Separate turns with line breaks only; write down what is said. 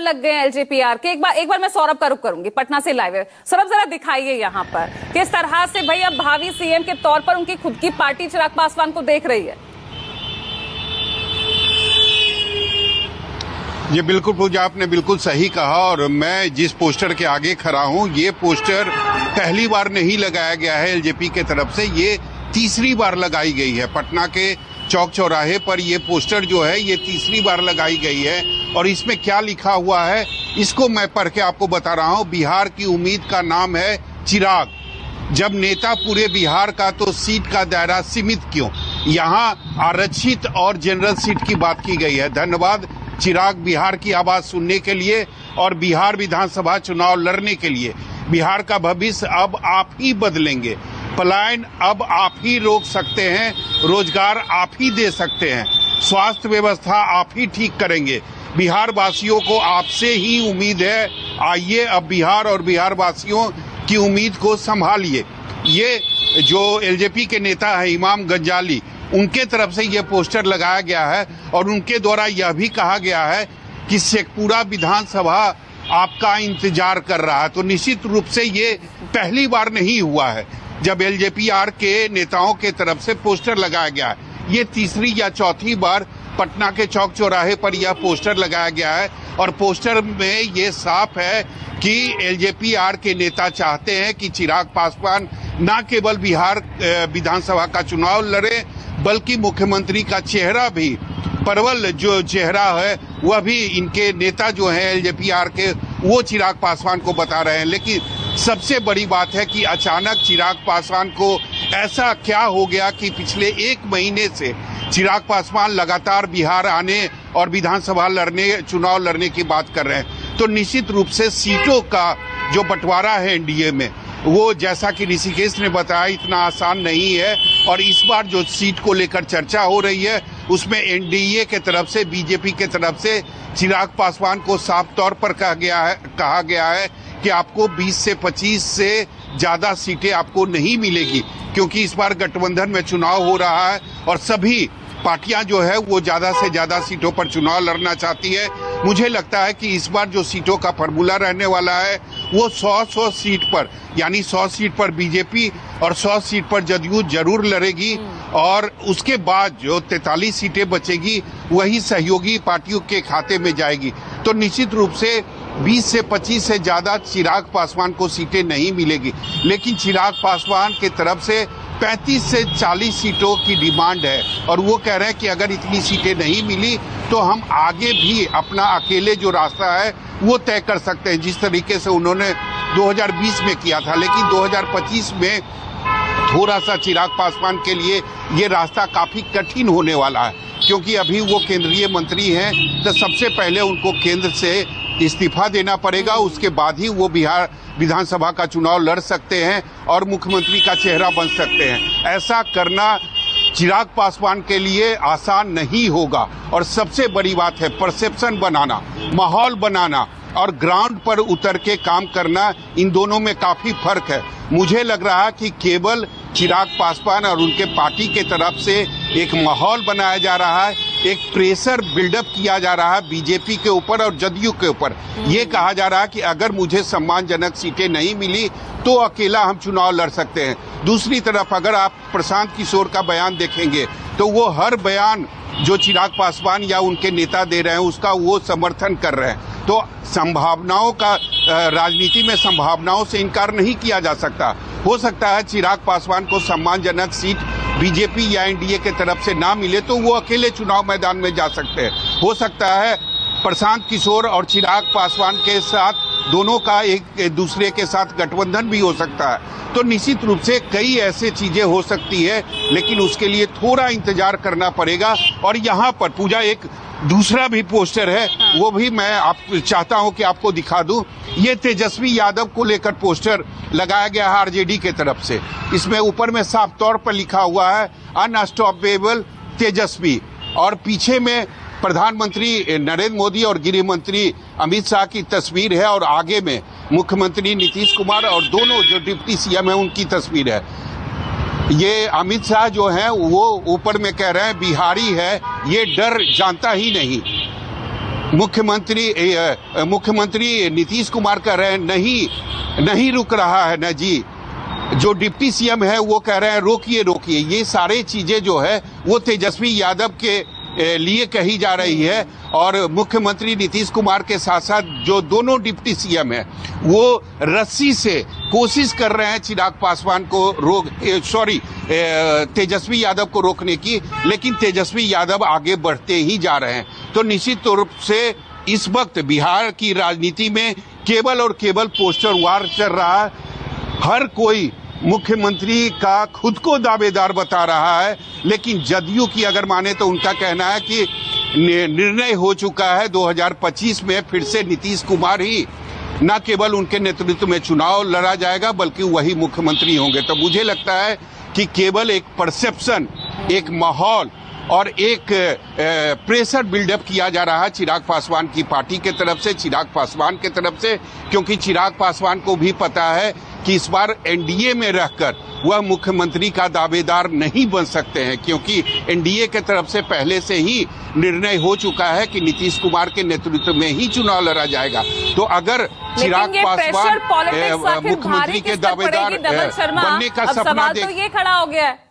लग गए हैं एलजेपीआर के। एक बार मैं सौरभ का रुख करूंगी, पटना से लाइव है। सौरभ जरा दिखाइए यहाँ पर किस तरह से भाई अब भावी सीएम के तौर पर उनकी खुद की पार्टी चिराग पासवान को देख रही है।
ये बिल्कुल पूजा, आपने बिल्कुल सही कहा। और मैं जिस पोस्टर के आगे खड़ा हूँ, ये पोस्टर पहली बार नहीं लगाया गया है एलजेपी के तरफ से, ये तीसरी बार लगाई गई है। पटना के चौक चौराहे पर ये पोस्टर जो है ये तीसरी बार लगाई गई है। और इसमें क्या लिखा हुआ है इसको मैं पढ़ के आपको बता रहा हूँ। बिहार की उम्मीद का नाम है चिराग, जब नेता पूरे बिहार का तो सीट का दायरा सीमित क्यों। यहाँ आरक्षित और जनरल सीट की बात की गई है। धन्यवाद चिराग, बिहार की आवाज सुनने के लिए और बिहार विधानसभा चुनाव लड़ने के लिए। बिहार का भविष्य अब आप ही बदलेंगे, पलायन अब आप ही रोक सकते हैं, रोजगार आप ही दे सकते हैं, स्वास्थ्य व्यवस्था आप ही ठीक करेंगे। बिहार वासियों को आपसे ही उम्मीद है, आइए अब बिहार और बिहार वासियों की उम्मीद को संभालिए। ये जो एलजेपी के नेता है इमाम गंजाली, उनके तरफ से ये पोस्टर लगाया गया है और उनके द्वारा यह भी कहा गया है कि शेखपुरा विधानसभा आपका इंतजार कर रहा है। तो निश्चित रूप से ये पहली बार नहीं हुआ है जब एलजेपीआर के नेताओं के तरफ से पोस्टर लगाया गया है। ये तीसरी या चौथी बार पटना के चौक चौराहे पर यह पोस्टर लगाया गया है। और पोस्टर में ये साफ है कि एलजेपीआर के नेता चाहते हैं कि चिराग पासवान न केवल बिहार विधानसभा का चुनाव लड़े, बल्कि मुख्यमंत्री का चेहरा भी, परवल जो चेहरा है वह भी इनके नेता जो हैं एलजेपीआर के, वो चिराग पासवान को बता रहे हैं। लेकिन सबसे बड़ी बात है कि अचानक चिराग पासवान को ऐसा क्या हो गया कि पिछले एक महीने से चिराग पासवान लगातार बिहार आने और विधानसभा लड़ने, चुनाव लड़ने की बात कर रहे हैं। तो निश्चित रूप से सीटों का जो बंटवारा है एनडीए में, वो जैसा कि ऋषिकेश ने बताया इतना आसान नहीं है। और इस बार जो सीट को लेकर चर्चा हो रही है उसमें एनडीए के तरफ से, बीजेपी के तरफ से चिराग पासवान को साफ तौर पर कहा गया है कि आपको 20 से 25 से ज्यादा सीटें आपको नहीं मिलेगी, क्योंकि इस बार गठबंधन में चुनाव हो रहा है और सभी पार्टियां जो है वो ज्यादा से ज्यादा सीटों पर चुनाव लड़ना चाहती है। मुझे लगता है कि इस बार जो सीटों का फॉर्मूला रहने वाला है वो 100 सीट पर, यानी 100 सीट पर बीजेपी और 100 सीट पर जदयू जरूर लड़ेगी। और उसके बाद जो 43 सीटें बचेगी वही सहयोगी पार्टियों के खाते में जाएगी। तो निश्चित रूप से 20 से 25 से ज्यादा चिराग पासवान को सीटें नहीं मिलेगी। लेकिन चिराग पासवान के तरफ से 35 से 40 सीटों की डिमांड है और वो कह रहे हैं कि अगर इतनी सीटें नहीं मिली तो हम आगे भी अपना अकेले जो रास्ता है वो तय कर सकते हैं, जिस तरीके से उन्होंने 2020 में किया था। लेकिन 2025 में थोड़ा सा चिराग पासवान के लिए ये रास्ता काफी कठिन होने वाला है, क्योंकि अभी वो केंद्रीय मंत्री हैं। तो सबसे पहले उनको केंद्र से इस्तीफा देना पड़ेगा, उसके बाद ही वो बिहार विधानसभा का चुनाव लड़ सकते हैं और मुख्यमंत्री का चेहरा बन सकते हैं। ऐसा करना चिराग पासवान के लिए आसान नहीं होगा। और सबसे बड़ी बात है परसेप्शन बनाना, माहौल बनाना और ग्राउंड पर उतर के काम करना, इन दोनों में काफी फर्क है। मुझे लग रहा है कि केवल चिराग पासवान और उनके पार्टी के तरफ से एक माहौल बनाया जा रहा है, एक प्रेशर बिल्डअप किया जा रहा है बीजेपी के ऊपर और जदयू के ऊपर। ये कहा जा रहा है कि अगर मुझे सम्मानजनक सीटें नहीं मिली तो अकेला हम चुनाव लड़ सकते हैं। दूसरी तरफ अगर आप प्रशांत किशोर का बयान देखेंगे तो वो हर बयान जो चिराग पासवान या उनके नेता दे रहे हैं उसका वो समर्थन कर रहे हैं। तो संभावनाओं का, राजनीति में संभावनाओं से इनकार नहीं किया जा सकता। हो सकता है चिराग पासवान को सम्मानजनक सीट बीजेपी या एनडीए के तरफ से ना मिले तो वो अकेले चुनाव मैदान में जा सकते हैं। हो सकता है प्रशांत किशोर और चिराग पासवान के साथ दोनों का एक दूसरे के साथ गठबंधन भी हो सकता है। तो निश्चित रूप से कई ऐसे चीजें हो सकती है, लेकिन उसके लिए थोड़ा इंतजार करना पड़ेगा। और यहाँ पर पूजा एक दूसरा भी पोस्टर है, वो भी मैं आप चाहता हूं कि आपको दिखा दूं। ये तेजस्वी यादव को लेकर पोस्टर लगाया गया है आरजेडी के तरफ से। इसमें ऊपर में साफ तौर पर लिखा हुआ है अनस्टॉपेबल तेजस्वी, और पीछे में प्रधानमंत्री नरेंद्र मोदी और गृह मंत्री अमित शाह की तस्वीर है और आगे में मुख्यमंत्री नीतीश कुमार और दोनों जो डिप्टी सीएम है उनकी तस्वीर है। ये अमित शाह जो हैं वो ऊपर में कह रहे हैं बिहारी है, ये डर जानता ही नहीं। मुख्यमंत्री नीतीश कुमार कह रहे हैं नहीं रुक रहा है ना जी। जो डिप्टी सीएम है वो कह रहे हैं रोकिए। ये सारे चीजें जो है वो तेजस्वी यादव के लिए कही जा रही है। और मुख्यमंत्री नीतीश कुमार के साथ साथ जो दोनों डिप्टी सीएम है वो रस्सी से कोशिश कर रहे हैं चिराग पासवान को तेजस्वी यादव को रोकने की, लेकिन तेजस्वी यादव आगे बढ़ते ही जा रहे हैं। तो निश्चित रूप से इस वक्त बिहार की राजनीति में केवल और केवल पोस्टर वार चल रहा है। हर कोई मुख्यमंत्री का खुद को दावेदार बता रहा है, लेकिन जदयू की अगर माने तो उनका कहना है कि निर्णय हो चुका है 2025 में फिर से नीतीश कुमार ही न केवल उनके नेतृत्व में चुनाव लड़ा जाएगा बल्कि वही मुख्यमंत्री होंगे। तो मुझे लगता है कि केवल एक परसेप्शन, एक माहौल और एक प्रेशर बिल्डअप किया जा रहा है चिराग पासवान की पार्टी के तरफ से, चिराग पासवान के तरफ से, क्योंकि चिराग पासवान को भी पता है कि इस बार एनडीए में रहकर वह मुख्यमंत्री का दावेदार नहीं बन सकते हैं, क्योंकि एनडीए के तरफ से पहले से ही निर्णय हो चुका है कि नीतीश कुमार के नेतृत्व में ही चुनाव लड़ा जाएगा। तो अगर चिराग पासवान मुख्यमंत्री के दावेदार बनने का सपना
तो ये खड़ा हो गया है